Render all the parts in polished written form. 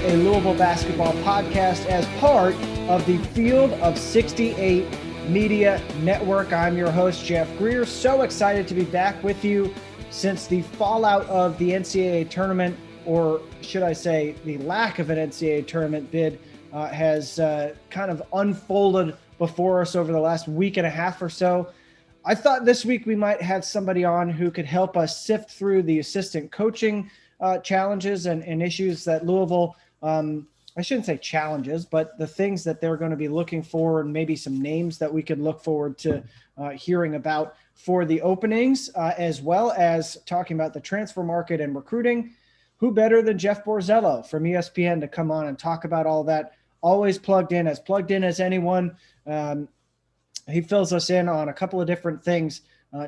a Louisville basketball podcast as part of the Field of 68 Media Network. I'm your host, Jeff Greer. So excited to be back with you since the fallout of the NCAA tournament, or should I say the lack of an NCAA tournament bid, has kind of unfolded before us over the last week and a half or so. I thought this week we might have somebody on who could help us sift through the assistant coaching challenges and issues that Louisville, I shouldn't say challenges, but the things that they're going to be looking for, and maybe some names that we could look forward to hearing about for the openings, as well as talking about the transfer market and recruiting. Who better than Jeff Borzello from ESPN to come on and talk about all that? Always plugged in as anyone. He fills us in on a couple of different things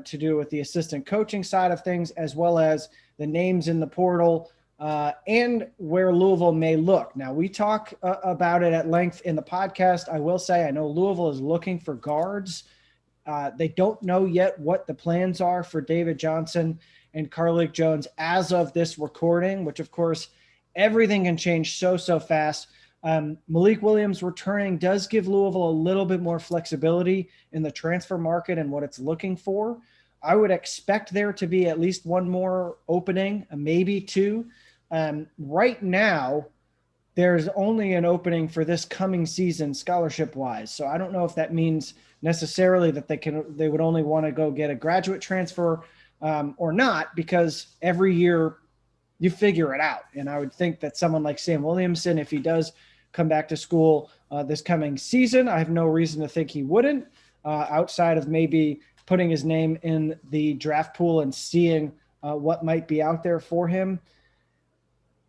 to do with the assistant coaching side of things, as well as the names in the portal and where Louisville may look. Now, we talk about it at length in the podcast. I will say, I know Louisville is looking for guards. They don't know yet what the plans are for David Johnson and Carlik Jones as of this recording, which of course, everything can change so fast. Malik Williams returning does give Louisville a little bit more flexibility in the transfer market and what it's looking for. I would expect there to be at least one more opening, maybe two. Right now, there's only an opening for this coming season scholarship-wise. So I don't know if that means necessarily that they would only want to go get a graduate transfer or not, because every year you figure it out. And I would think that someone like Sam Williamson, if he does come back to school this coming season, I have no reason to think he wouldn't, outside of maybe putting his name in the draft pool and seeing what might be out there for him.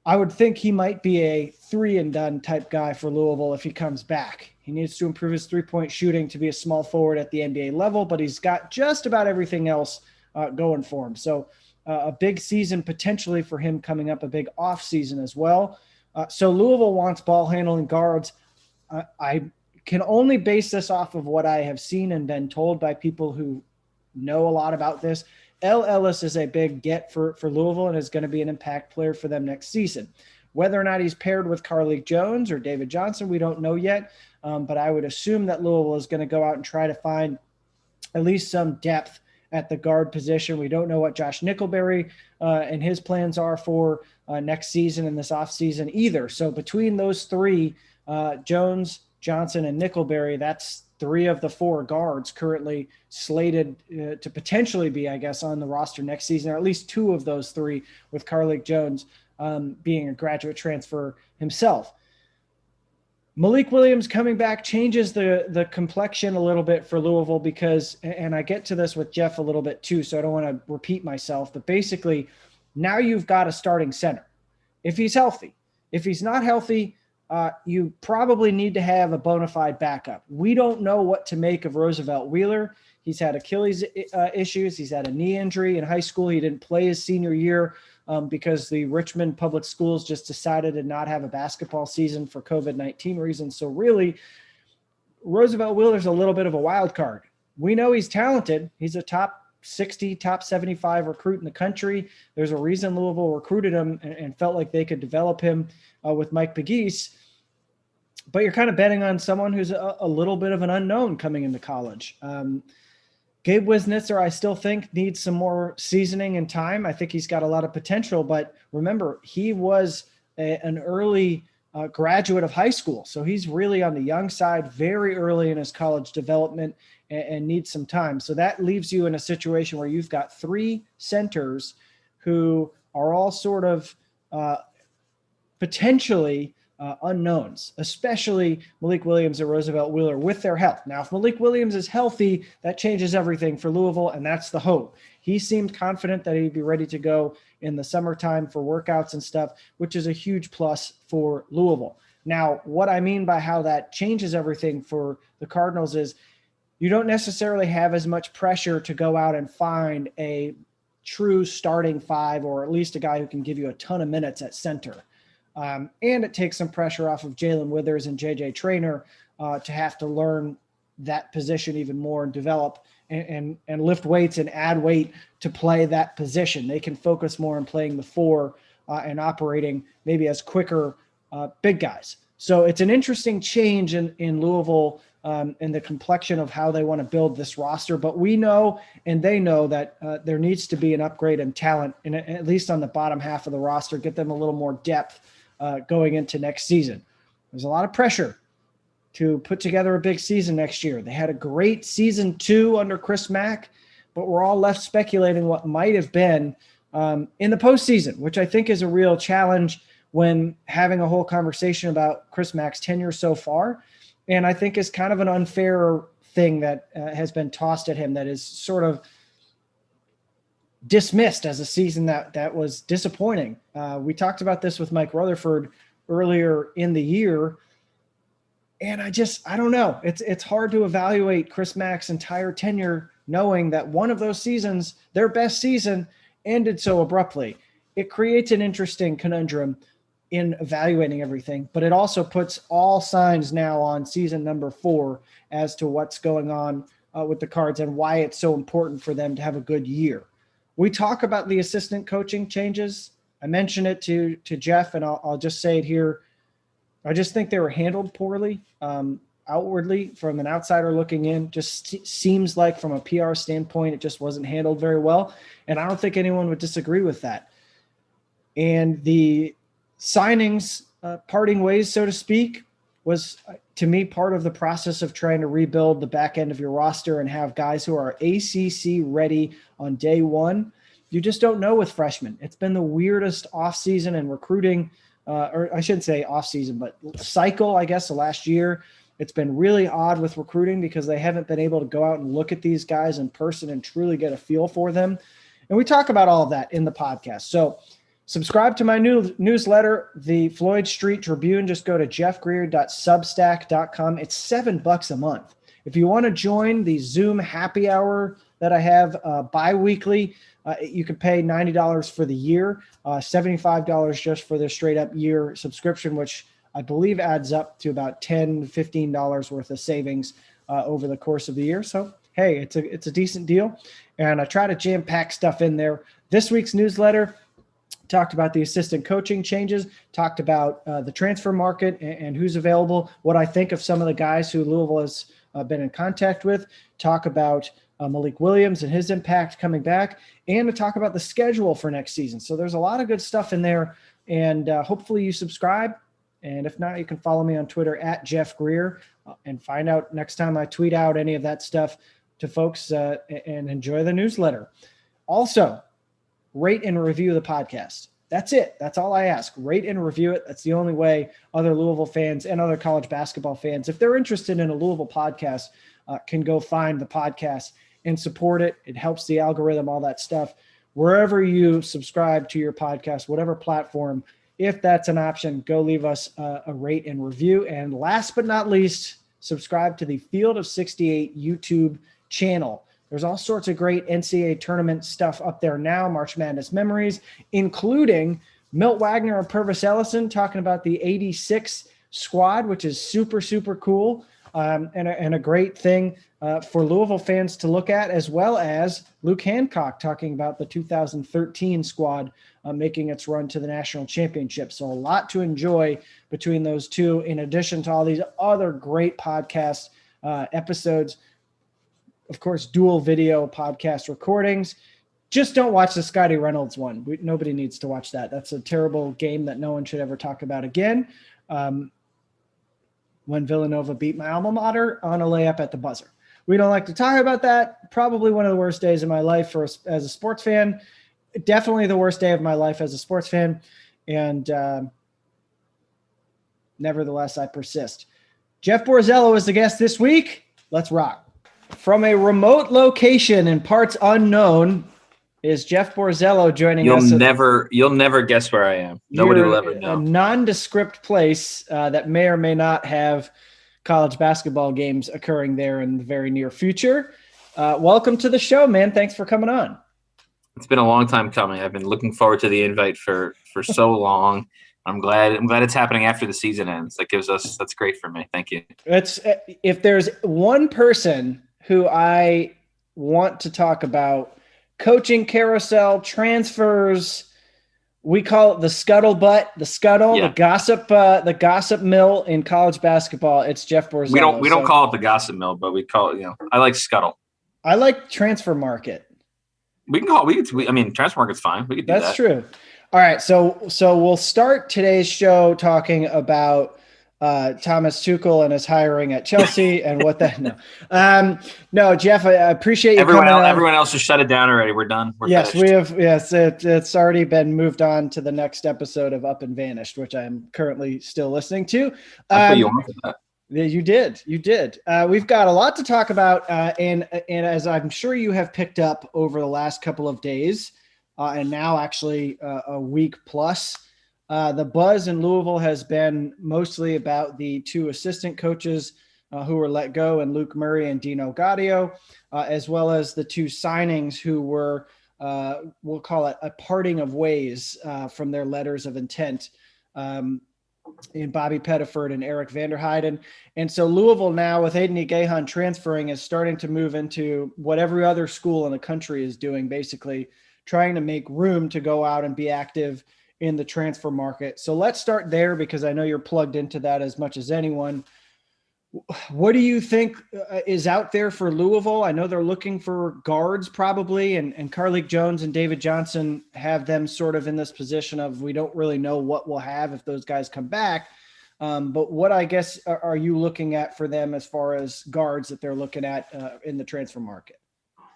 I would think he might be a 3-and-done type guy for Louisville if he comes back. He needs to improve his three-point shooting to be a small forward at the NBA level, but he's got just about everything else going for him. So a big season potentially for him coming up, a big off season as well. So Louisville wants ball handling guards. I can only base this off of what I have seen and been told by people who know a lot about this. El Ellis is a big get for Louisville and is going to be an impact player for them next season. Whether or not he's paired with Carlik Jones or David Johnson, we don't know yet. But I would assume that Louisville is going to go out and try to find at least some depth at the guard position. We don't know what Josh Nickelberry and his plans are for next season and this offseason either. So between those three, Jones, Johnson, and Nickelberry, that's 3 of the 4 guards currently slated to potentially be, I guess, on the roster next season, or at least 2 of those 3, with Carlik Jones being a graduate transfer himself. Malik Williams coming back changes the complexion a little bit for Louisville because, and I get to this with Jeff a little bit too, so I don't want to repeat myself, but basically now you've got a starting center if he's healthy. If he's not healthy, you probably need to have a bona fide backup. We don't know what to make of Roosevelt Wheeler. He's had Achilles issues. He's had a knee injury in high school. He didn't play his senior year because the Richmond Public Schools just decided to not have a basketball season for COVID-19 reasons. So really, Roosevelt Wheeler's a little bit of a wild card. We know he's talented. He's a top 60, top 75 recruit in the country. There's a reason Louisville recruited him and felt like they could develop him with Mike Pegues. But you're kind of betting on someone who's a little bit of an unknown coming into college. Gabe Wisnitzer, I still think, needs some more seasoning and time. I think he's got a lot of potential, but remember, he was an early graduate of high school. So he's really on the young side, very early in his college development and needs some time. So that leaves you in a situation where you've got 3 centers who are all sort of potentially unknowns, especially Malik Williams and Roosevelt Wheeler with their health. Now, if Malik Williams is healthy, that changes everything for Louisville, and that's the hope. He seemed confident that he'd be ready to go in the summertime for workouts and stuff, which is a huge plus for Louisville. Now, what I mean by how that changes everything for the Cardinals is you don't necessarily have as much pressure to go out and find a true starting 5, or at least a guy who can give you a ton of minutes at center. And it takes some pressure off of Jalen Withers and JJ Traynor to have to learn that position even more and develop and lift weights and add weight to play that position. They can focus more on playing the 4 and operating maybe as quicker big guys. So it's an interesting change in Louisville in the complexion of how they want to build this roster. But we know, and they know, that there needs to be an upgrade in talent, at least on the bottom half of the roster, get them a little more depth going into next season. There's a lot of pressure to put together a big season next year. They had a great season 2 under Chris Mack, but we're all left speculating what might have been in the postseason, which I think is a real challenge when having a whole conversation about Chris Mack's tenure so far. And I think is kind of an unfair thing that has been tossed at him, that is sort of dismissed as a season that was disappointing. We talked about this with Mike Rutherford earlier in the year. And I don't know. It's hard to evaluate Chris Mack's entire tenure knowing that one of those seasons, their best season, ended so abruptly. It creates an interesting conundrum in evaluating everything, but it also puts all signs now on season number 4 as to what's going on with the Cards and why it's so important for them to have a good year. We talk about the assistant coaching changes. I mentioned it to Jeff, and I'll just say it here. I just think they were handled poorly. Outwardly, from an outsider looking in, just seems like from a PR standpoint, it just wasn't handled very well. And I don't think anyone would disagree with that. And the signings, parting ways, so to speak, was, to me, part of the process of trying to rebuild the back end of your roster and have guys who are ACC ready on day one. You just don't know with freshmen. It's been the weirdest offseason and recruiting, or I shouldn't say offseason, but cycle, I guess, the last year. It's been really odd with recruiting because they haven't been able to go out and look at these guys in person and truly get a feel for them. And we talk about all of that in the podcast. So subscribe to my new newsletter, the Floyd Street Tribune. Just go to jeffgreer.substack.com. It's $7 a month. If you want to join the Zoom happy hour that I have bi-weekly, you can pay $90 for the year, $75 just for the straight up year subscription, which I believe adds up to about $10, $15 worth of savings over the course of the year. So, hey, it's a decent deal. And I try to jam pack stuff in there. This week's newsletter talked about the assistant coaching changes, talked about the transfer market and who's available, what I think of some of the guys who Louisville has been in contact with, talk about Malik Williams and his impact coming back, and to talk about the schedule for next season. So there's a lot of good stuff in there, and hopefully you subscribe. And if not, you can follow me on Twitter at Jeff Greer and find out next time I tweet out any of that stuff to folks and enjoy the newsletter. Also, rate and review the podcast. That's it. That's all I ask. Rate and review it. That's the only way other Louisville fans and other college basketball fans, if they're interested in a Louisville podcast, can go find the podcast and support it. It helps the algorithm, all that stuff. Wherever you subscribe to your podcast, whatever platform, if that's an option, go leave us a rate and review. And last but not least, subscribe to the Field of 68 YouTube channel. There's all sorts of great NCAA tournament stuff up there now, March Madness memories, including Milt Wagner and Purvis Ellison talking about the 86 squad, which is super, super cool. And a great thing for Louisville fans to look at, as well as Luke Hancock talking about the 2013 squad making its run to the national championship. So a lot to enjoy between those two, in addition to all these other great podcast episodes. Of course, dual video podcast recordings. Just don't watch the Scotty Reynolds one. Nobody needs to watch that. That's a terrible game that no one should ever talk about again. When Villanova beat my alma mater on a layup at the buzzer. We don't like to talk about that. Probably one of the worst days of my life as a sports fan. Definitely the worst day of my life as a sports fan. And nevertheless, I persist. Jeff Borzello is the guest this week. Let's rock. From a remote location in parts unknown is Jeff Borzello joining us. You'll never guess where I am. Nobody will ever know. A nondescript place that may or may not have college basketball games occurring there in the very near future. Welcome to the show, man. Thanks for coming on. It's been a long time coming. I've been looking forward to the invite for so long. I'm glad it's happening after the season ends. That's great for me. Thank you. If there's one person who I want to talk about coaching carousel, transfers, We call it the scuttlebutt, the scuttle, Yeah. the gossip mill in college basketball. It's Jeff Borzello. We don't call it the gossip mill, but we call it, I like scuttle. I like transfer market. I mean, transfer market's fine. We could do that. That's true. All right. So we'll start today's show talking about Thomas Tuchel and his hiring at Chelsea and what that, no, Jeff, I appreciate you coming on. Everyone else has shut it down already. We're done. We're yes, finished. we have. Yes, it's already been moved on to the next episode of Up and Vanished, which I'm currently still listening to. I put you on for that. Yeah, you did. We've got a lot to talk about, and as I'm sure you have picked up over the last couple of days, and now actually a week plus, the buzz in Louisville has been mostly about the two assistant coaches who were let go, and Luke Murray and Dino Gaudio, as well as the two signings who were, we'll call it a parting of ways from their letters of intent. In Bobby Pettiford and Eric Vanderheiden. And so Louisville now, with Aiden Gahan transferring, is starting to move into what every other school in the country is doing, basically trying to make room to go out and be active in the transfer market. So let's start there, because I know you're plugged into that as much as anyone. What do you think is out there for Louisville? I know they're looking for guards probably, and Carlik Jones and David Johnson have them sort of in this position of, we don't really know what we'll have if those guys come back. But what, I guess, are you looking at for them as far as guards that they're looking at in the transfer market?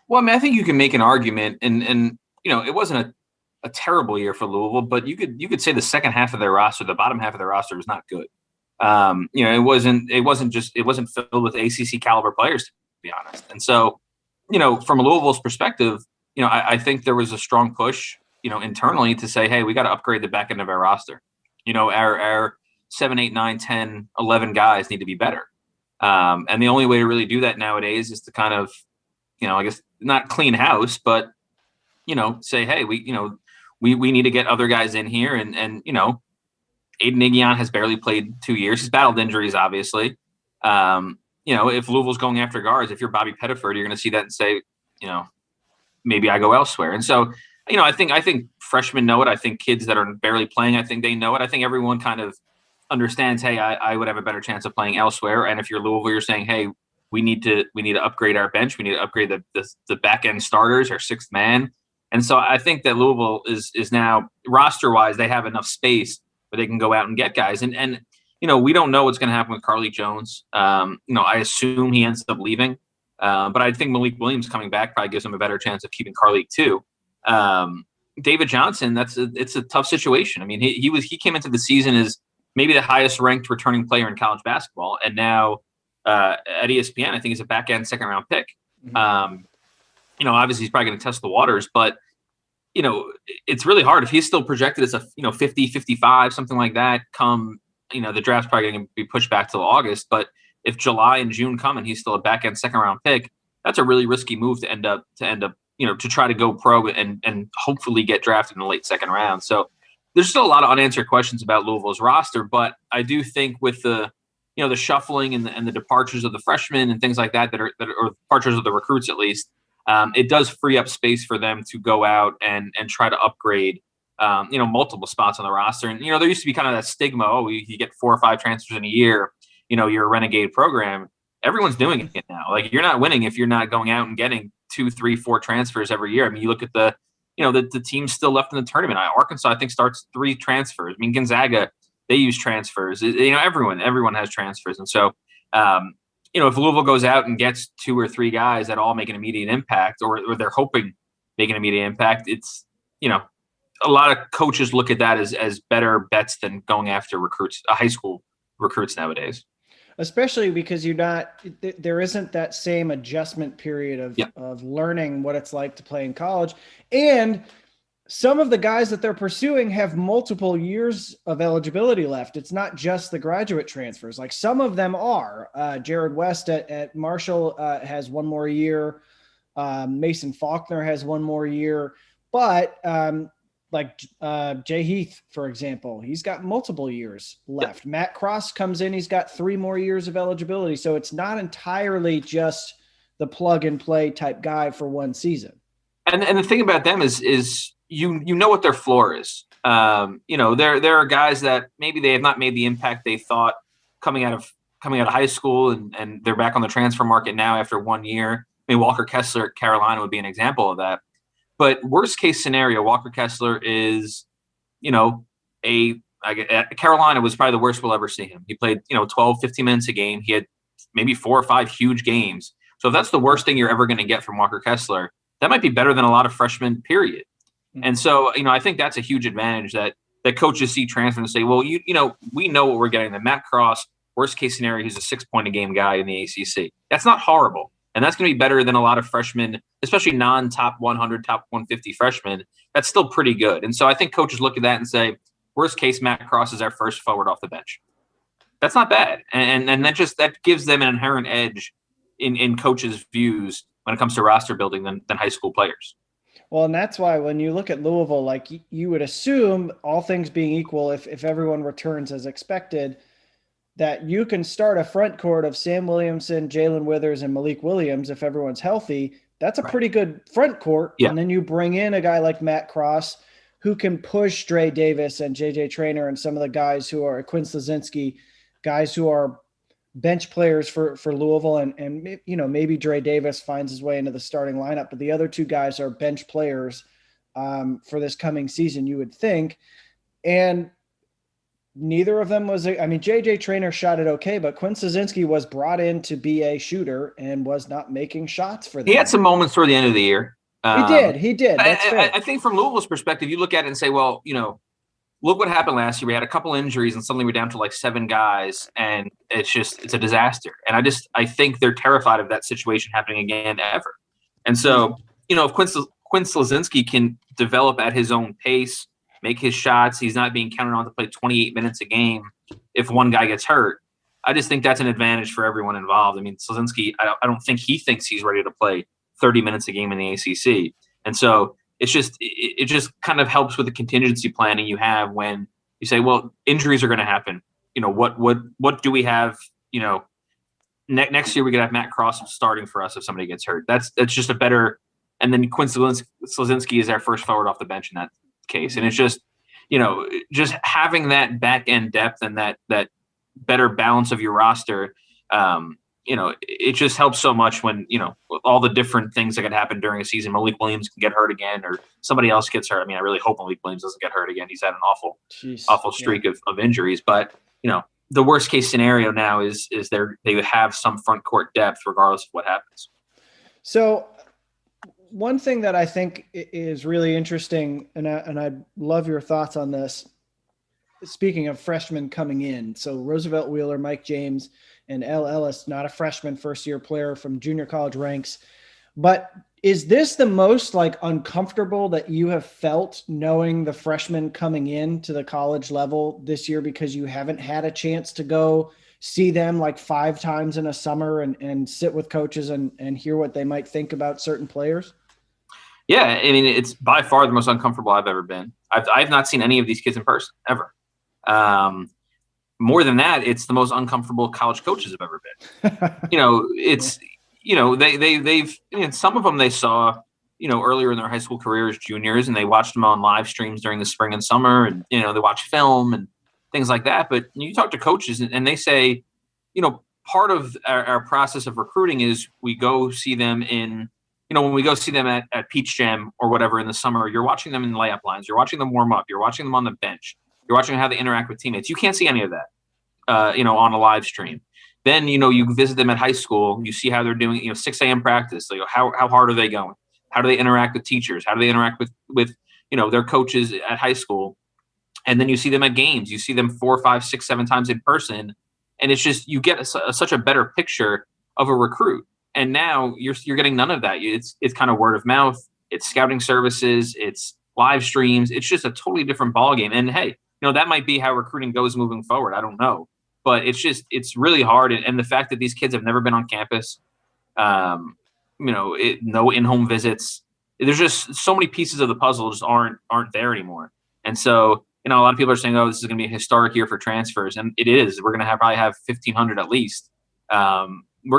Well, I mean, I think you can make an argument, and it wasn't a terrible year for Louisville, but you could say the second half of their roster, the bottom half of their roster, was not good. It wasn't filled with ACC caliber players, to be honest. And so, from Louisville's perspective, I think there was a strong push, internally to say, hey, we got to upgrade the back end of our roster. Our 7, 8, 9, 10, 11 guys need to be better. And the only way to really do that nowadays is to kind of, I guess not clean house, but, say, hey, we need to get other guys in here and Aiden Igayan has barely played 2 years. He's battled injuries, obviously. If Louisville's going after guards, if you're Bobby Pettiford, you're going to see that and say, maybe I go elsewhere. And so, I think freshmen know it. I think kids that are barely playing, I think they know it. I think everyone kind of understands, hey, I would have a better chance of playing elsewhere. And if you're Louisville, you're saying, hey, we need to upgrade our bench. We need to upgrade the back end starters, our sixth man. And so I think that Louisville is now, roster wise, they have enough space where they can go out and get guys. And we don't know what's going to happen with Carlik Jones. I assume he ends up leaving. But I think Malik Williams coming back probably gives him a better chance of keeping Carlik too. David Johnson, it's a tough situation. I mean, he came into the season as maybe the highest ranked returning player in college basketball. And now at ESPN, I think he's a back end second round pick. Mm-hmm. Obviously he's probably going to test the waters, but it's really hard if he's still projected as a 50, 55, something like that. Come, the draft's probably going to be pushed back till August. But if July and June come and he's still a back end second round pick, that's a really risky move to end up to try to go pro and hopefully get drafted in the late second round. So there's still a lot of unanswered questions about Louisville's roster. But I do think with the the shuffling and the departures of the freshmen and things like that or departures of the recruits at least. It does free up space for them to go out and try to upgrade, multiple spots on the roster. And, there used to be kind of that stigma. Oh, you get 4 or 5 transfers in a year, you're a renegade program. Everyone's doing it now. Like, you're not winning if you're not going out and getting 2, 3, 4 transfers every year. I mean, you look at the teams still left in the tournament. Arkansas, I think, starts 3 transfers. I mean, Gonzaga, they use transfers. Everyone has transfers. And so, if Louisville goes out and gets 2 or 3 guys that all make an immediate impact, or they're hoping make an immediate impact, it's, a lot of coaches look at that as better bets than going after recruits, high school recruits nowadays. Especially because there isn't that same adjustment period of learning what it's like to play in college. And some of the guys that they're pursuing have multiple years of eligibility left. It's not just the graduate transfers. Like, some of them are. Jared West at Marshall has 1 more year. Mason Faulkner has 1 more year. But Jay Heath, for example, he's got multiple years left. Yep. Matt Cross comes in. He's got 3 more years of eligibility. So it's not entirely just the plug and play type guy for 1 season. And the thing about them is you know what their floor is. There are guys that maybe they have not made the impact they thought coming out of high school, and they're back on the transfer market now after 1 year. I mean, Walker Kessler at Carolina would be an example of that. But worst case scenario, Walker Kessler is, Carolina was probably the worst we'll ever see him. He played, 12, 15 minutes a game. He had maybe 4 or 5 huge games. So if that's the worst thing you're ever going to get from Walker Kessler, that might be better than a lot of freshmen, period. And so, I think that's a huge advantage that coaches see transfer and say, well, we know what we're getting. The Matt Cross, worst case scenario, he's a 6-point-a-game guy in the ACC. That's not horrible. And that's going to be better than a lot of freshmen, especially non-top 100, top 150 freshmen. That's still pretty good. And so I think coaches look at that and say, worst case, Matt Cross is our first forward off the bench. That's not bad. And that gives them an inherent edge in coaches' views when it comes to roster building than high school players. Well, and that's why when you look at Louisville, like you would assume, all things being equal, if everyone returns as expected, that you can start a front court of Sam Williamson, Jalen Withers, and Malik Williams if everyone's healthy. That's a pretty good front court. Yeah. And then you bring in a guy like Matt Cross who can push Dre Davis and JJ Traynor and some of the guys who are Quinn Slazinski, guys who are bench players for Louisville, and maybe Dre Davis finds his way into the starting lineup, but the other 2 guys are bench players for this coming season, you would think. And neither of them JJ Traynor shot it okay, but Quinn Slazinski was brought in to be a shooter and was not making shots for them. He had some moments toward the end of the year. He did. That's fair. I think from Louisville's perspective, you look at it and say, well, look what happened last year. We had a couple injuries and suddenly we're down to like 7 guys, and it's a disaster. And I think they're terrified of that situation happening again ever. And so, if Quinn Slazinski can develop at his own pace, make his shots, he's not being counted on to play 28 minutes a game if one guy gets hurt. I just think that's an advantage for everyone involved. I mean, Slazinski, I don't think he thinks he's ready to play 30 minutes a game in the ACC. And so it just kind of helps with the contingency planning you have when you say, well, injuries are going to happen. What do we have? Next year we could have Matt Cross starting for us if somebody gets hurt. That's just a better. And then Quinn Slazinski is our first forward off the bench in that case. And it's just, just having that back end depth and that better balance of your roster. It just helps so much when, with all the different things that could happen during a season. Malik Williams can get hurt again, or somebody else gets hurt. I mean, I really hope Malik Williams doesn't get hurt again. He's had an awful streak of injuries. But, the worst case scenario now is they would have some front court depth regardless of what happens. So one thing that I think is really interesting, and I'd love your thoughts on this, speaking of freshmen coming in. So Roosevelt Wheeler, Mike James, and L. Ellis, not a freshman, first-year player from junior college ranks. But is this the most uncomfortable that you have felt knowing the freshmen coming in to the college level this year, because you haven't had a chance to go see them 5 times in a summer and sit with coaches and hear what they might think about certain players? Yeah, I mean, it's by far the most uncomfortable I've ever been. I've not seen any of these kids in person ever. More than that, it's the most uncomfortable college coaches have ever been. They've some of them they saw, earlier in their high school career as juniors, and they watched them on live streams during the spring and summer, and, they watch film and things like that. But you talk to coaches and they say, part of our process of recruiting is we go see them in, when we go see them at Peach Jam or whatever in the summer, you're watching them in layup lines, you're watching them warm up, you're watching them on the bench, you're watching how they interact with teammates. You can't see any of that, on a live stream. Then, you visit them at high school, you see how they're doing, 6 a.m. practice. How hard are they going? How do they interact with teachers? How do they interact with their coaches at high school? And then you see them at games. You see them 4, 5, 6, 7 times in person. And it's just, you get such a better picture of a recruit. And now you're getting none of that. It's kind of word of mouth. It's scouting services. It's live streams. It's just a totally different ballgame. And hey, that might be how recruiting goes moving forward. I don't know. But it's really hard. And the fact that these kids have never been on campus, no in-home visits, there's just so many pieces of the puzzle just aren't there anymore. And so, a lot of people are saying, oh, this is going to be a historic year for transfers. And it is. We're going to probably have 1,500 at least. We're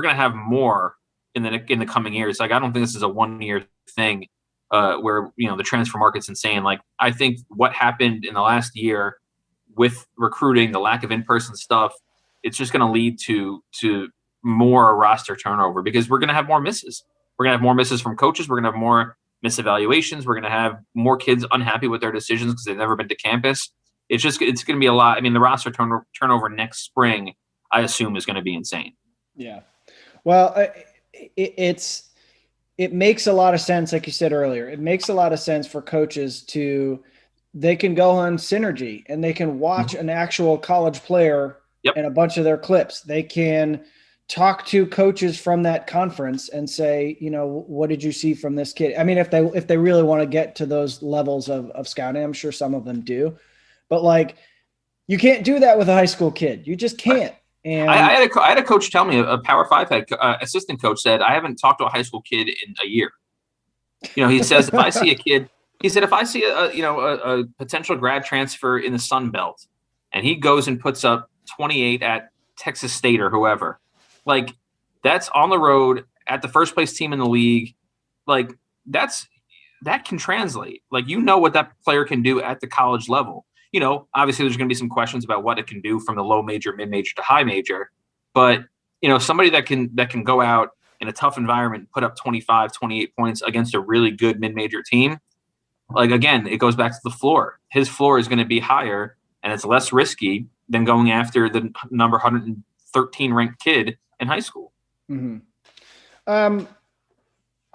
going to have more in the coming years. I don't think this is a 1-year thing. where the transfer market's insane. Like, I think what happened in the last year with recruiting, the lack of in-person stuff, it's just going to lead to more roster turnover because we're going to have more misses. We're going to have more misses from coaches. We're going to have more misevaluations. We're going to have more kids unhappy with their decisions because they've never been to campus. It's going to be a lot. I mean, the roster turnover next spring, I assume, is going to be insane. Yeah. Well, it makes a lot of sense. Like you said earlier, it makes a lot of sense for coaches they can go on Synergy and they can watch an actual college player and a bunch of their clips. They can talk to coaches from that conference and say, what did you see from this kid? I mean, if they really want to get to those levels of scouting, I'm sure some of them do, but like, you can't do that with a high school kid. You just can't. And I had a coach tell me, a Power 5 head assistant coach said, I haven't talked to a high school kid in a year. He says, if I see a kid, he said, if I see a potential grad transfer in the Sun Belt and he goes and puts up 28 at Texas State or whoever, like, that's on the road at the first place team in the league. Like, that can translate. Like, what that player can do at the college level. Obviously there's going to be some questions about what it can do from the low major, mid major to high major, but somebody that can go out in a tough environment and put up 25, 28 points against a really good mid major team. Like, again, it goes back to the floor. His floor is going to be higher and it's less risky than going after the number 113 ranked kid in high school. Mm-hmm.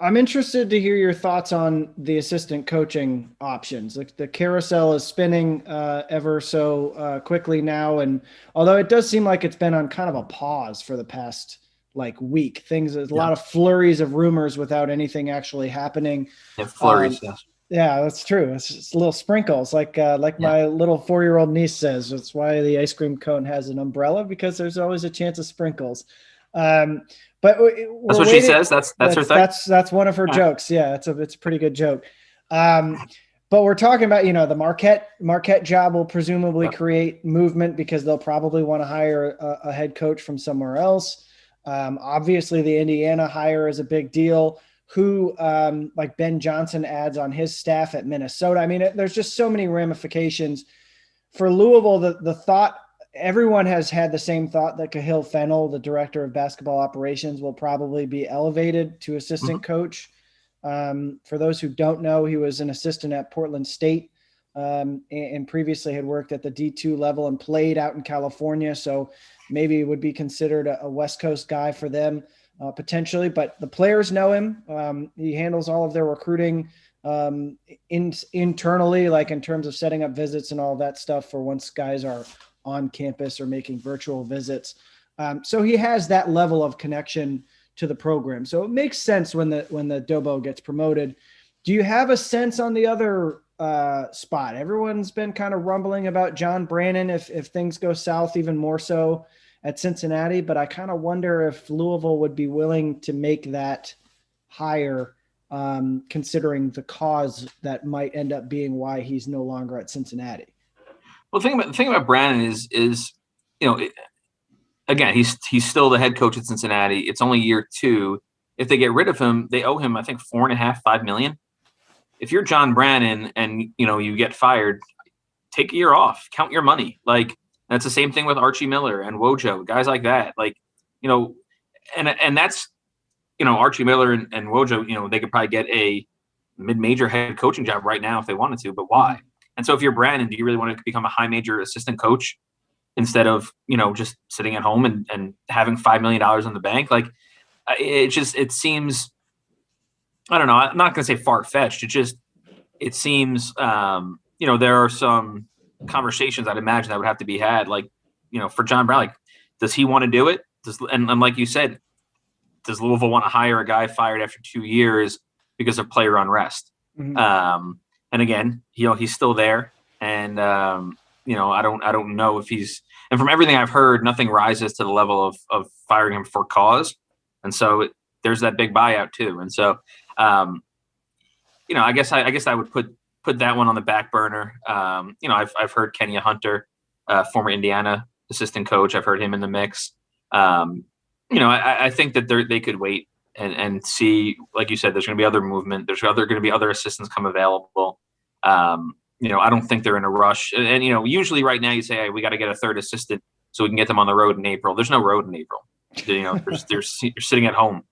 I'm interested to hear your thoughts on the assistant coaching options. Like, the carousel is spinning ever so quickly now. And although it does seem like it's been on kind of a pause for the past week, there's a lot of flurries of rumors without anything actually happening. Yeah, flurries, yes. Yeah, that's true. It's just little sprinkles, like my little 4-year-old niece says. That's why the ice cream cone has an umbrella, because there's always a chance of sprinkles. But that's what she says. That's her thing. That's one of her jokes. Yeah, it's a pretty good joke. But we're talking about the Marquette job will presumably create movement because they'll probably want to hire a head coach from somewhere else. Obviously, the Indiana hire is a big deal. Who like Ben Johnson adds on his staff at Minnesota. I mean, there's just so many ramifications for Louisville. The thought. Everyone has had the same thought that Cahill Fennell, the director of basketball operations, will probably be elevated to assistant coach. For those who don't know, he was an assistant at Portland State and previously had worked at the D2 level and played out in California. So maybe would be considered a West Coast guy for them potentially, but the players know him. He handles all of their recruiting internally, like in terms of setting up visits and all that stuff for once guys are on campus or making virtual visits. So he has that level of connection to the program. So it makes sense when the Dobo gets promoted. Do you have a sense on the other spot? Everyone's been kind of rumbling about John Brannon if things go south, even more so at Cincinnati, but I kind of wonder if Louisville would be willing to make that hire, considering the cause that might end up being why he's no longer at Cincinnati. Well, the thing about Brannon is again, he's still the head coach at Cincinnati. It's only year 2. If they get rid of him, they owe him, I think, $4.5 million. If you're John Brannon and you get fired, take a year off, count your money. Like, that's the same thing with Archie Miller and Wojo, guys like that. Like, and that's Archie Miller and Wojo. They could probably get a mid-major head coaching job right now if they wanted to, but why? And so if you're Brannon, do you really want to become a high major assistant coach instead of, just sitting at home and having $5 million in the bank? Like, it seems, I don't know. I'm not going to say far-fetched. It seems, there are some conversations I'd imagine that would have to be had. Like, for John Brown, like, does he want to do it? And like you said, does Louisville want to hire a guy fired after 2 years because of player unrest? Mm-hmm. And again, he's still there, and I don't know if he's. And from everything I've heard, nothing rises to the level of firing him for cause. And so there's that big buyout too. And so, I guess I would put that one on the back burner. I've heard Kenya Hunter, former Indiana assistant coach. I've heard him in the mix. I think that they could wait and see, like you said, there's going to be other movement. There's going to be other assistants come available. I don't think they're in a rush. And usually right now you say, hey, we got to get a third assistant so we can get them on the road in April. There's no road in April. You're sitting at home.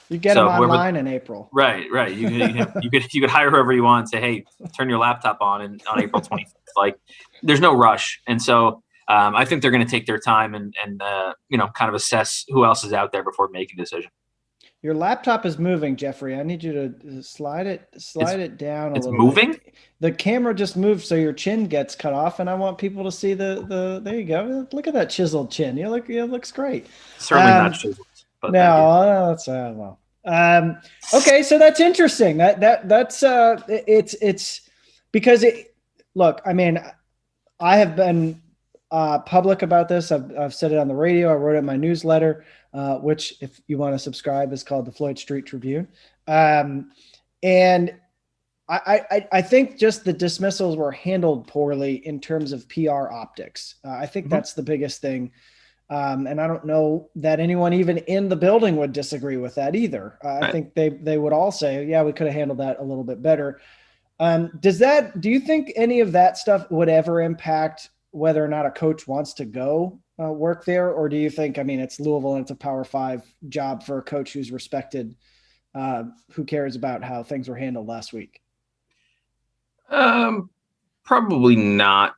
You get them online in April. Right. You could hire whoever you want and say, hey, turn your laptop on on April 25th. Like, there's no rush. And so I think they're going to take their time and kind of assess who else is out there before making a decision. Your laptop is moving, Jeffrey. I need you to slide it down a little. It's moving? Bit. The camera just moved so your chin gets cut off, and I want people to see the there you go. Look at that chiseled chin. It looks great. Certainly not chiseled. But no, that's well. Okay, so that's interesting. That's it's because look, I mean, I have been public about this. I've said it on the radio. I wrote it in my newsletter, which, if you want to subscribe, is called the Floyd Street Tribune. And I think just the dismissals were handled poorly in terms of PR optics. I think that's the biggest thing. And I don't know that anyone even in the building would disagree with that either. I think they would all say, yeah, we could have handled that a little bit better. Do you think any of that stuff would ever impact whether or not a coach wants to go work there? Or do you think, I mean, it's Louisville and it's a Power 5 job for a coach who's respected, who cares about how things were handled last week? Probably not.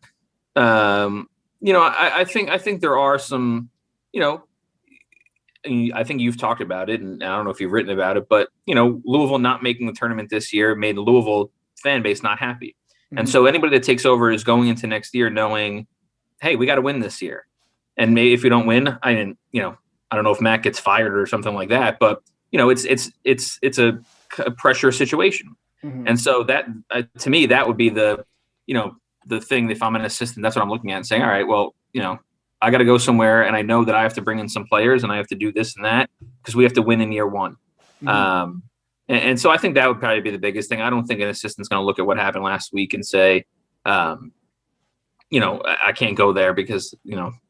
I think there are some, I think you've talked about it, and I don't know if you've written about it, but, Louisville not making the tournament this year made the Louisville fan base not happy. Mm-hmm. And so anybody that takes over is going into next year knowing, hey, we got to win this year. And maybe if we don't win, I don't know if Matt gets fired or something like that, but, it's a pressure situation. Mm-hmm. And so that, to me, that would be the thing. If I'm an assistant, that's what I'm looking at and saying, all right, well, I got to go somewhere, and I know that I have to bring in some players and I have to do this and that because we have to win in year one. Mm-hmm. And so I think that would probably be the biggest thing. I don't think an assistant's going to look at what happened last week and say, I can't go there because,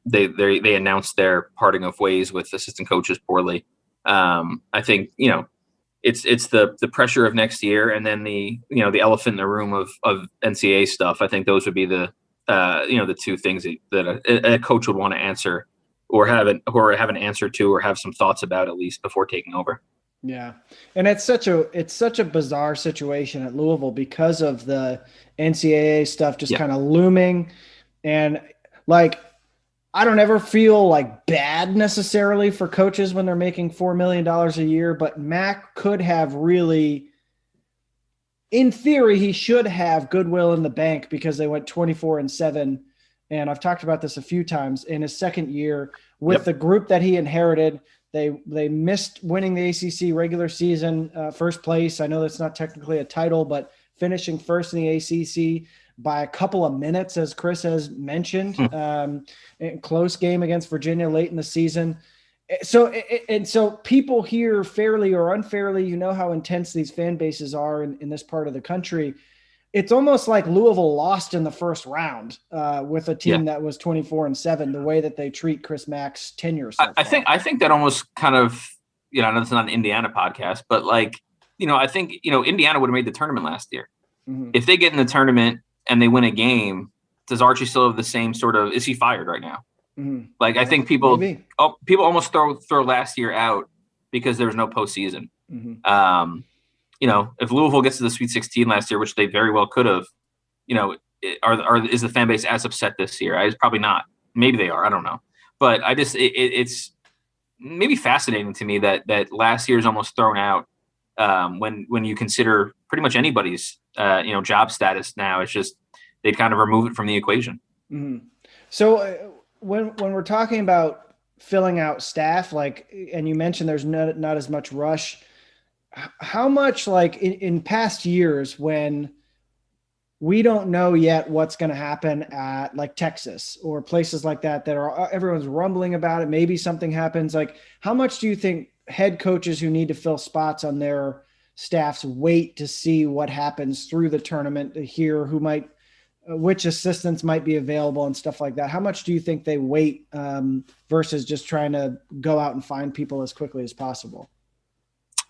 they announced their parting of ways with assistant coaches poorly. I think, it's the pressure of next year, and then the elephant in the room of NCAA stuff. I think those would be the two things that a coach would want to answer or have an answer to, or have some thoughts about, at least before taking over. Yeah. And it's such a bizarre situation at Louisville because of the NCAA stuff just kind of looming. And like, I don't ever feel like bad necessarily for coaches when they're making $4 million a year, but Mac could have really, in theory, he should have goodwill in the bank because they went 24-7. And I've talked about this a few times in his second year with the group that he inherited. They missed winning the ACC regular season, first place. I know that's not technically a title, but finishing first in the ACC by a couple of minutes, as Chris has mentioned, close game against Virginia late in the season. So people here, fairly or unfairly, how intense these fan bases are in this part of the country. It's almost like Louisville lost in the first round with a team that was 24-7, the way that they treat Chris Mack's tenure. I think that almost kind of, I know it's not an Indiana podcast, but I think, Indiana would have made the tournament last year. Mm-hmm. If they get in the tournament and they win a game, does Archie still have the same sort of, is he fired right now? Mm-hmm. I think people almost throw last year out because there was no postseason. Mm-hmm. If Louisville gets to the Sweet 16 last year, which they very well could have, is the fan base as upset this year? It's probably not. Maybe they are. I don't know. But it's maybe fascinating to me that last year is almost thrown out when you consider pretty much anybody's job status now. It's just they'd kind of remove it from the equation. Mm-hmm. So when we're talking about filling out staff, and you mentioned there's not as much rush. How much, in past years when we don't know yet what's going to happen at Texas or places like that are everyone's rumbling about it, maybe something happens, how much do you think head coaches who need to fill spots on their staffs wait to see what happens through the tournament, to hear which assistants might be available and stuff like that? How much do you think they wait versus just trying to go out and find people as quickly as possible?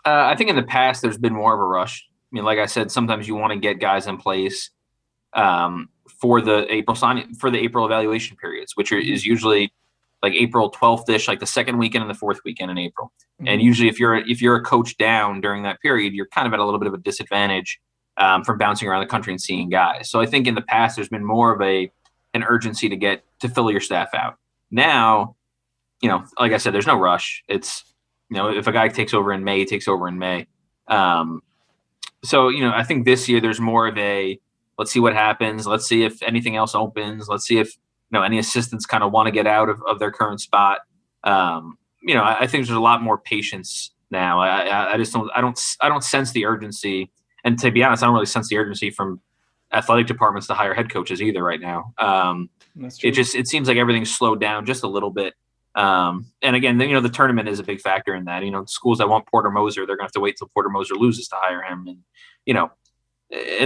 I think in the past there's been more of a rush. I mean, like I said, sometimes you want to get guys in place for the April evaluation periods, which is usually like April 12th ish, like the second weekend and the fourth weekend in April. And usually, if you're a coach down during that period, you're kind of at a little bit of a disadvantage from bouncing around the country and seeing guys. So I think in the past there's been more of an urgency to fill your staff out. Now, like I said, there's no rush. It's if a guy takes over in May, he takes over in May. So I think this year there's more of a let's see what happens. Let's see if anything else opens. Let's see if any assistants kind of want to get out of their current spot. I think there's a lot more patience now. I just don't sense the urgency. And to be honest, I don't really sense the urgency from athletic departments to hire head coaches either right now. That's true. It seems like everything's slowed down just a little bit. And again, the tournament is a big factor in that. Schools that want Porter Moser, they're gonna have to wait till Porter Moser loses to hire him, and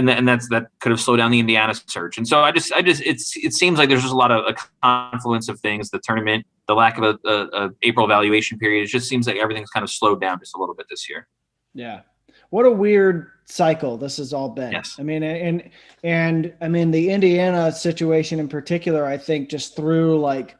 that could have slowed down the Indiana search. And so it seems like there's just a lot of a confluence of things. The tournament, the lack of a April evaluation period. It just seems like everything's kind of slowed down just a little bit this year. Yeah. What a weird cycle this has all been. Yes. I mean, and I mean, the Indiana situation in particular, I think just threw like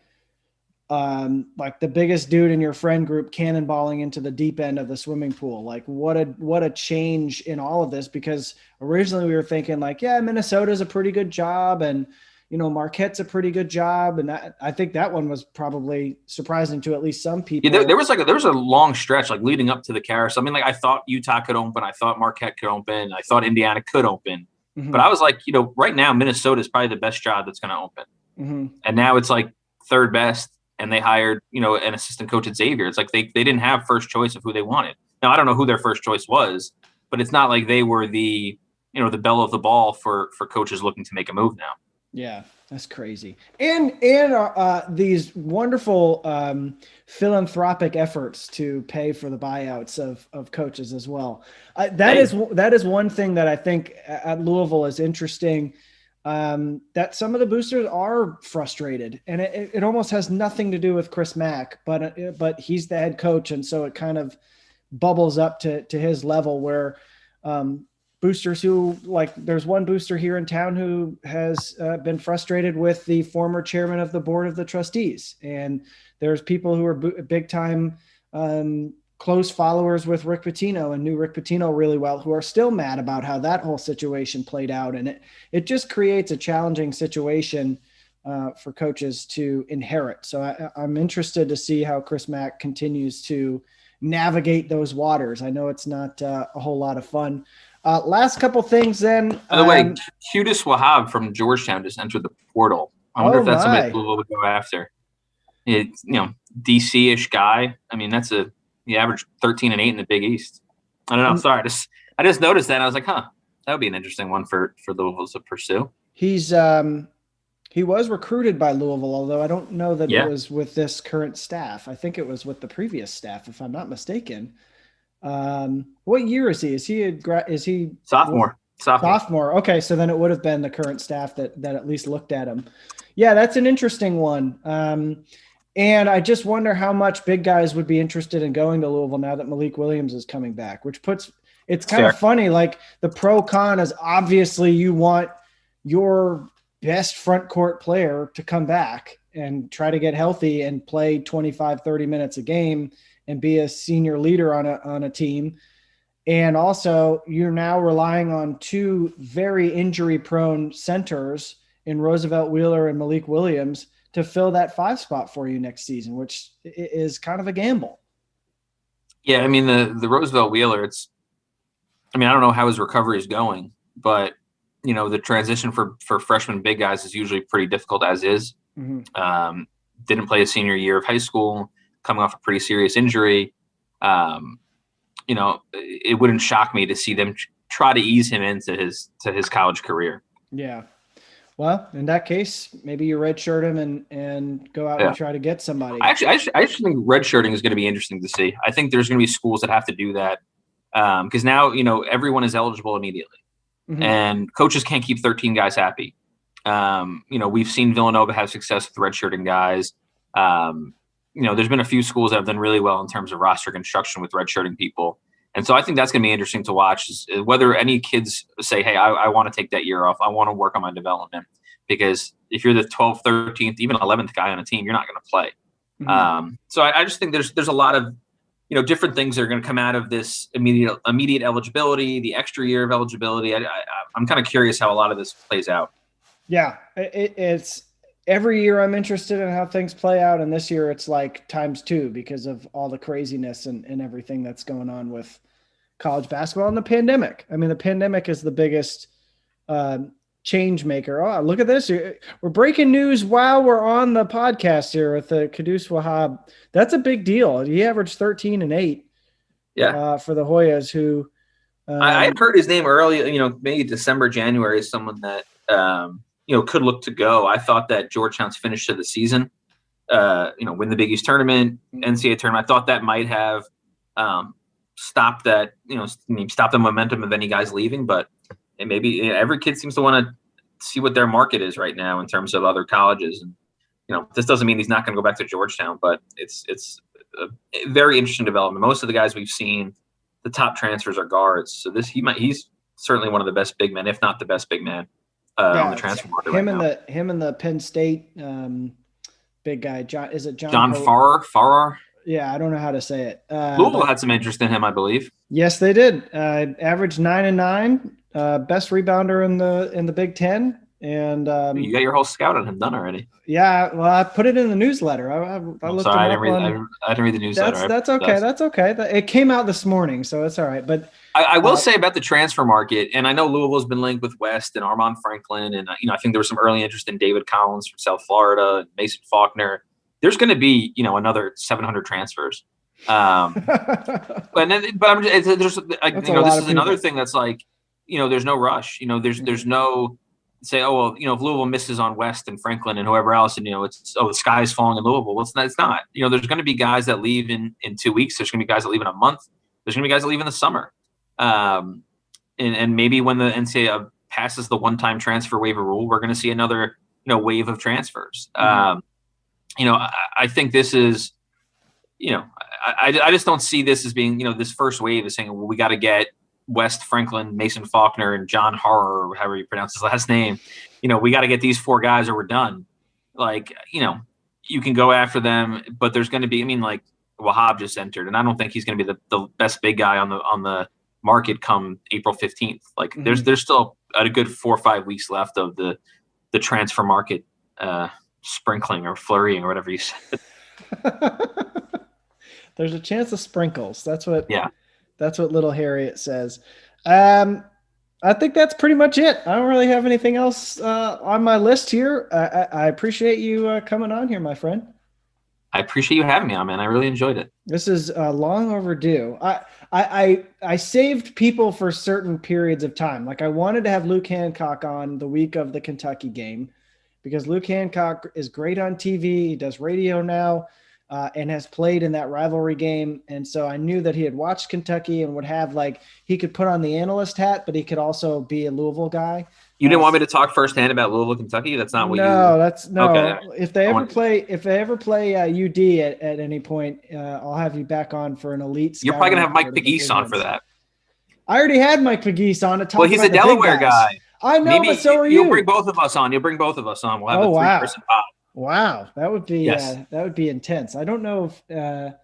the biggest dude in your friend group cannonballing into the deep end of the swimming pool. Like what a change in all of this, because originally we were thinking like, yeah, Minnesota's a pretty good job. And, Marquette's a pretty good job. And I think that one was probably surprising to at least some people. Yeah, there was a long stretch like leading up to the carousel. I mean, like I thought Utah could open. I thought Marquette could open. I thought Indiana could open. Mm-hmm. But I was like, right now Minnesota is probably the best job that's going to open. Mm-hmm. And now it's like third best. And they hired, an assistant coach at Xavier. It's like they didn't have first choice of who they wanted. Now, I don't know who their first choice was, but it's not like they were the belle of the ball for coaches looking to make a move now. Yeah, that's crazy. And these wonderful philanthropic efforts to pay for the buyouts of coaches as well. That is one thing that I think at Louisville is interesting. That some of the boosters are frustrated, and it almost has nothing to do with Chris Mack, but he's the head coach. And so it kind of bubbles up to his level where boosters who there's one booster here in town who has been frustrated with the former chairman of the board of the trustees. And there's people who are big time, close followers with Rick Pitino and knew Rick Pitino really well, who are still mad about how that whole situation played out. And it just creates a challenging situation for coaches to inherit. So I'm interested to see how Chris Mack continues to navigate those waters. I know it's not a whole lot of fun. Last couple things then. By the way, Qudus Wahab from Georgetown just entered the portal. I wonder if that's somebody Louisville would go after. It's, DC-ish guy. I mean, he averaged 13 and 8 in the Big East. I don't know. Sorry. I just noticed that. And I was like, that would be an interesting one for Louisville to pursue. He was recruited by Louisville, although I don't know that it was with this current staff. I think it was with the previous staff, if I'm not mistaken. What year is he? Is he sophomore? Sophomore. Okay. So then it would have been the current staff that at least looked at him. Yeah. That's an interesting one. And I just wonder how much big guys would be interested in going to Louisville now that Malik Williams is coming back, it's kind of funny. Like the pro con is obviously you want your best front court player to come back and try to get healthy and play 25, 30 minutes a game and be a senior leader on a team. And also you're now relying on two very injury prone centers in Roosevelt Wheeler and Malik Williams to fill that 5 spot for you next season, which is kind of a gamble. Yeah. I mean, the Roosevelt Wheeler, I don't know how his recovery is going, but the transition for freshman big guys is usually pretty difficult as is. Mm-hmm. Didn't play a senior year of high school, coming off a pretty serious injury. It wouldn't shock me to see them try to ease him into his college career. Yeah. Well, in that case, maybe you redshirt him and go out and try to get somebody. I actually think redshirting is going to be interesting to see. I think there's going to be schools that have to do that because now, everyone is eligible immediately. Mm-hmm. And coaches can't keep 13 guys happy. We've seen Villanova have success with redshirting guys. There's been a few schools that have done really well in terms of roster construction with redshirting people. And so I think that's going to be interesting to watch, is whether any kids say, hey, I want to take that year off. I want to work on my development. Because if you're the 12th, 13th, even 11th guy on a team, you're not going to play. Mm-hmm. So I just think there's a lot of, different things that are going to come out of this immediate eligibility, the extra year of eligibility. I'm kind of curious how a lot of this plays out. Yeah, it's every year I'm interested in how things play out. And this year it's like times 2 because of all the craziness and everything that's going on with college basketball and the pandemic. I mean, the pandemic is the biggest change maker. Oh, look at this. We're breaking news while we're on the podcast here with Qudus Wahab. That's a big deal. He averaged 13 and 8 for the Hoyas, who I had heard his name early, maybe December, January, is someone that, could look to go. I thought that Georgetown's finish to the season, win the Big East tournament, NCAA tournament. I thought that might have stopped that, stop the momentum of any guys leaving, but and maybe every kid seems to want to see what their market is right now in terms of other colleges. And, this doesn't mean he's not going to go back to Georgetown, but it's a very interesting development. Most of the guys we've seen, the top transfers are guards. So he's certainly one of the best big men, if not the best big man on the transfer market right now. Him and the Penn State big guy, John. Is it John Farrar? Yeah, I don't know how to say it. Louisville had some interest in him, I believe. Yes, they did. Averaged 9 and 9. Best rebounder in the Big Ten, and you got your whole scout on him done already. Yeah, well, I put it in the newsletter. I looked. Sorry, I didn't read the newsletter. That's okay. That's okay. It came out this morning, so it's all right. But I will say about the transfer market, and I know Louisville's been linked with West and Armand Franklin, and I think there was some early interest in David Collins from South Florida, and Mason Faulkner. There's going to be this is another thing that's like. There's no rush. There's no say, oh, well, if Louisville misses on West and Franklin and whoever else, and, the sky's falling in Louisville. Well, it's not. There's going to be guys that leave in 2 weeks. There's going to be guys that leave in a month. There's going to be guys that leave in the summer. And maybe when the NCAA passes the one-time transfer waiver rule, we're going to see another, wave of transfers. I think this is, I just don't see this as being, this first wave is saying, well, we got to get West, Franklin, Mason Faulkner, and John Harrer, or however you pronounce his last name. We got to get these 4 guys or we're done. You can go after them, but there's going to be, Wahab just entered, and I don't think he's going to be the best big guy on the market come April 15th. There's still a good 4 or 5 weeks left of the transfer market sprinkling or flurrying or whatever you said. There's a chance of sprinkles. That's what little Harriet says. I think that's pretty much it. I don't really have anything else on my list here. I appreciate you coming on here, my friend. I appreciate you having me on, man. I really enjoyed it. This is long overdue. I saved people for certain periods of time. Like I wanted to have Luke Hancock on the week of the Kentucky game because Luke Hancock is great on TV. He does radio now. And has played in that rivalry game. And so I knew that he had watched Kentucky and would have he could put on the analyst hat, but he could also be a Louisville guy. You didn't want me to talk firsthand about Louisville, Kentucky? That's not what Okay. If they ever play UD at any point, I'll have you back on for an elite. You're probably going to have Mike Pegues on for that. I already had Mike Pegues on to talk about he's a Delaware guy. I know, but so are you. You'll bring both of us on. We'll have a 3-person pod. Wow, that would be intense. I don't know if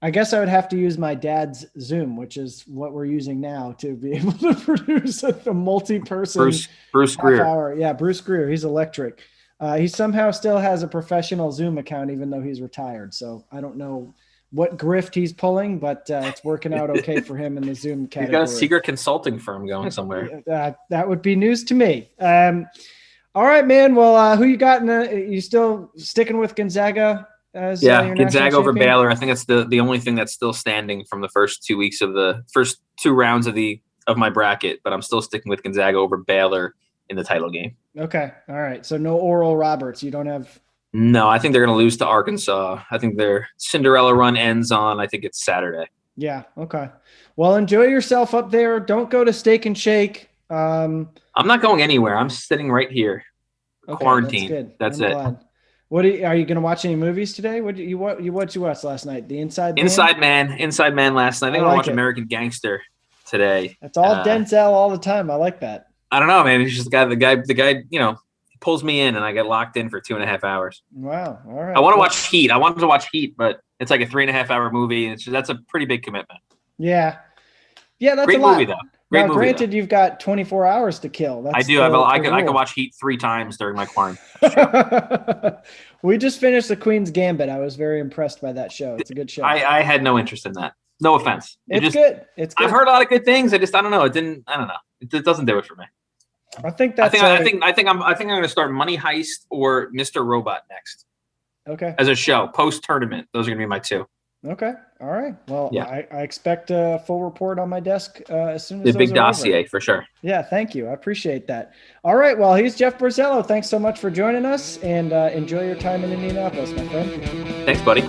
I guess I would have to use my dad's Zoom, which is what we're using now to be able to produce a multi-person Bruce Greer. Hour. Yeah, Bruce Greer. He's electric. He somehow still has a professional Zoom account, even though he's retired. So I don't know what grift he's pulling, but it's working out okay for him in the Zoom category. He's got a secret consulting firm going somewhere. That would be news to me. All right, man. Well, who you got? You still sticking with Gonzaga? Gonzaga over Baylor. I think that's the only thing that's still standing from the first 2 weeks of the first 2 rounds of my bracket. But I'm still sticking with Gonzaga over Baylor in the title game. Okay. All right. So no Oral Roberts. You don't have. No, I think they're going to lose to Arkansas. I think their Cinderella run ends on. I think it's Saturday. Yeah. Okay. Well, enjoy yourself up there. Don't go to Steak and Shake. I'm not going anywhere. I'm sitting right here. Okay, quarantine. That's it. Glad. Are you going to watch any movies today? What you watched last night? The Inside Man? Inside Man last night. I think I'm going to watch it. American Gangster today. That's all Denzel all the time. I like that. I don't know, man. He's just the guy, he pulls me in and I get locked in for 2.5 hours. Wow. All right. I want to watch Heat. I wanted to watch Heat, but it's like a 3.5 hour movie. That's a pretty big commitment. Yeah. Yeah. That's great a lot. movie, though. Great movie. Granted, you've got 24 hours to kill. I do. I can watch Heat 3 times during my quarantine. We just finished The Queen's Gambit. I was very impressed by that show. It's a good show. I had no interest in that. No offense. It's good. I've heard a lot of good things. I don't know. I don't know. It doesn't do it for me. I think I'm going to start Money Heist or Mr. Robot next. Okay. As a show, post tournament. Those are going to be my 2. Okay. All right. Well, yeah. I expect a full report on my desk as soon as the big dossier over. For sure. Yeah. Thank you. I appreciate that. All right. Well, he's Jeff Borzello. Thanks so much for joining us, and enjoy your time in Indianapolis, my friend. Thanks, buddy.